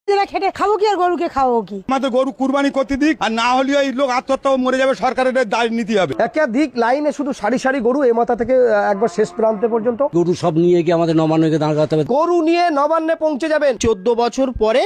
খেটে খাবো কি আর গরুকে খাবো কি? আমাদের গরু কুরবানি করতে দিক, আর না হলে এই লোক আত্মহত্যা মরে যাবে, সরকারের দায় নিতে হবে। একাধিক লাইনে শুধু সারি সারি গরু এ মাথা থেকে একবার শেষ প্রান্তে পর্যন্ত গরু সব নিয়ে গিয়ে আমাদের নবান্নকে দাঁড় করাতে হবে। গরু নিয়ে নবান্নে পৌঁছে যাবেন। 14 বছর পরে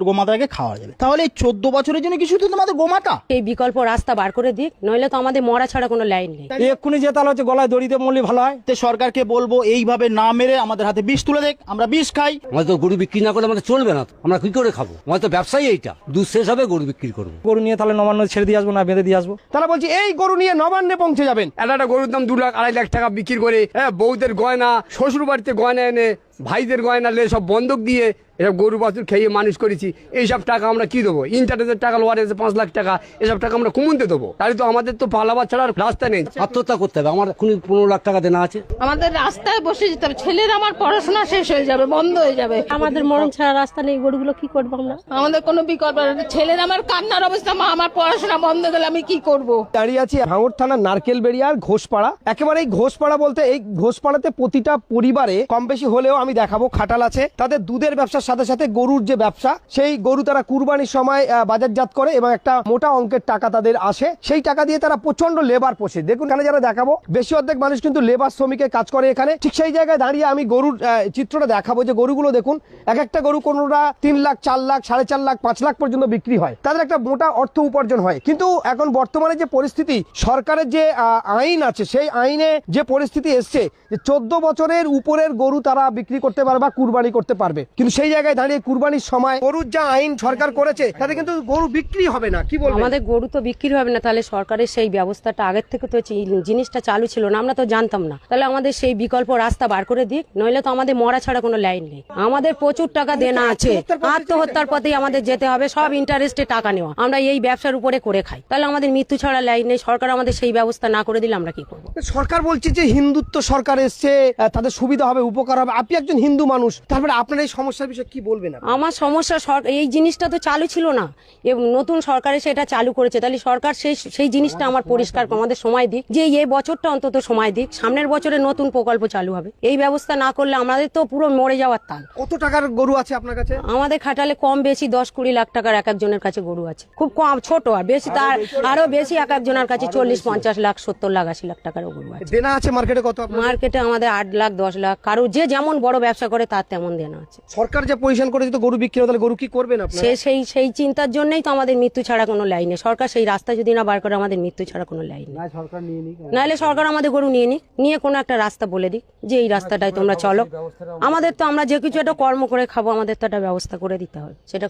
গোমাতাকে খাওয়া যাবে। তাহলে এই 14 বছরের জন্য কি শুধু তোমাদের গোমাতা? এই বিকল্প রাস্তা বার করে দিক, নইলে তো আমাদের মরা ছাড়া কোনো লাইন নেই। এক্ষুনি যে তাহলে হচ্ছে গলায় দড়িতে মরলে ভালো হয়। তে সরকারকে বলবো এইভাবে না মেরে আমাদের হাতে বিষ তুলে দেখ, আমরা বিষ খাই। আমাদের তো গরু বিক্রি না করলে আমাদের চলবে না, আমরা কি করে খাবো? আমাদের তো ব্যবসায়ী এইটা, দুধ শেষ হবে গরু বিক্রি করবো। গরু নিয়ে তাহলে নবান্ন ছেড়ে দিয়ে আসবো না বেঁধে দিয়ে আসবো? তারা বলছি এই গরু নিয়ে নবান্নে পৌঁছে যাবেন। একটা গরুর দাম 2 লাখ 2.5 লাখ টাকা বিক্রি করে, বউদের গয়না, শ্বশুর বাড়িতে গয়না এনে, ভাইদের গয়না লে সব বন্ধক দিয়ে এসব গরু বাছুর খেয়ে মানুষ করেছি। এইসব টাকা আমরা কি দেবো? ইন্টারনেটের টাকা লোয়ার এসে 5 লাখ টাকা, এসব টাকা আমরা কমতে দেবো? তাহলে তো আমাদের তো পালাবার ছাড়া রাস্তা নেই। আত্মহত্যা করতে হবে। আমার এখনই 15 লাখ টাকা দেনা আছে। আমাদের রাস্তায় বসে যেতে হবে। ছেলের আমার পড়াশোনা শেষ হয়ে যাবে, বন্ধ হয়ে যাবে। আমাদের মরণ ছাড়া রাস্তা নেই, গরুগুলো কি করবো আমরা? আমাদের কোনো বিকল্প নেই। ছেলের আমার কান্নার অবস্থা, মা আমার পড়াশোনা বন্ধ গেলে আমি কি করব? দাঁড়িয়ে আছি ভাঙড় থানার নারকেলবেড়িয়ার ঘোষপাড়া। একেবারে এই ঘোষপাড়া বলতে এই ঘোষপাড়াতে প্রতিটা পরিবারে কম বেশি হলেও আমি দেখাবো খাটাল আছে। তাদের দুধের ব্যবসার সাথে সাথে গরুর যে ব্যবসা, সেই গরু তারা কুরবানির সময় বাজারজাত করে এবং একটা মোটা অঙ্কের টাকা তাদের আসে। সেই টাকা দিয়ে তারা প্রচন্ড লেবার পোষে। দেখুন এখানে যারা দেখাবো বেশি অর্ধেক মানুষ কিন্তু লেবার শ্রমিকের কাজ করে এখানে। ঠিক সেই জায়গায় দাঁড়িয়ে আমি গরুর চিত্রটা দেখাবো যে গরুগুলো দেখুন, এক একটা গরু কোনোটা 3 লাখ 4 লাখ 4.5 লাখ 5 লাখ পর্যন্ত বিক্রি হয়। তাদের একটা মোটা অর্থ উপার্জন হয়। কিন্তু এখন বর্তমানে যে পরিস্থিতি, সরকারের যে আইন আছে, সেই আইনে যে পরিস্থিতি এসছে যে 14 বছরের উপরের গরু তারা বিক্রি করতে পারবে বা কুরবানি করতে পারবে। কিন্তু সেই জায়গায় দাঁড়িয়ে কুরবানির সময় গরুর যা আইন সরকার করেছে তাতে কিন্তু গরু বিক্রি হবে না। কি বলবো? আমাদের গরু তো বিক্রি হবে না। তাহলে সরকারের সেই ব্যবস্থাটা আগের থেকে তো জিনিসটা চালু ছিল না, আমরা তো জানতাম না। তাহলে আমাদের সেই বিকল্প রাস্তা বার করে দিক, নইলে তো আমাদের মরা ছাড়া কোনো লাইন নেই। আমাদের প্রচুর টাকা দেনা আছে, আত্মহত্যার পথেই আমাদের যেতে হবে। সব ইন্টারেস্টে টাকা নেওয়া, আমরা এই ব্যবসার উপরে করে খাই। তাহলে আমাদের মৃত্যু ছাড়া লাইন নেই। সরকার আমাদের সেই ব্যবস্থা না করে দিলে আমরা কি করবো? সরকার বলছে যে হিন্দুত্ব সরকার এসছে, তাদের সুবিধা হবে, উপকার হবে। আপনি একজন হিন্দু মানুষ, তারপরে আপনার এই সমস্যার বিষয়ে কি বলবেন? আমার সমস্যা, এই জিনিসটা তো চালু ছিল না, নতুন সরকার এসে এটা চালু করেছে। তাহলে সরকার সেই জিনিসটা আমার পরিষ্কার আমাদের সময় দিক, যে এই বছরটা অন্তত সময় দিক। সামনের বছরে নতুন প্রকল্প চালু হবে। এই ব্যবস্থা না করলে আমাদের তো পুরো মরে যাওয়ার তাল। কত টাকার গরু আছে আপনার কাছে? আমাদের খাটালে কম বেশি 10-20 লাখ টাকার এক একজনের কাছে গরু আছে। খুব কম, ছোট আর বেশি তার আরো বেশি এক একজনের কাছে 40-50 লাখ 70 লাখ 80 লাখ টাকার গরু আছে। দেনা আছে মার্কেটে কত? মার্কেটে আমাদের 8 লাখ 10 লাখ, কারো যে যেমন বড় ব্যবসা করে তার তেমন দেনা আছে। সরকার যে পজিশন করে দিত গরু বিক্রি, তাহলে গরু কি করবেন আপনারা? সেই চিন্তার জন্যই তো আমাদের মৃত্যু ছাড়া কোনো লাইন নেই। সরকার সেই রাস্তা যদি না বার করে, আমাদের মৃত্যু ছাড়া কোনো লাইন নেই। নাহলে সরকার আমাদের গরু নিয়ে কোনো একটা রাস্তা বলে দিক যে এই রাস্তাটায় তোমরা চলো। আমাদের তো আমরা যে কিছু একটা কর্ম করে খাবো, আমাদের তো একটা ব্যবস্থা করে দিতে হবে। সেটা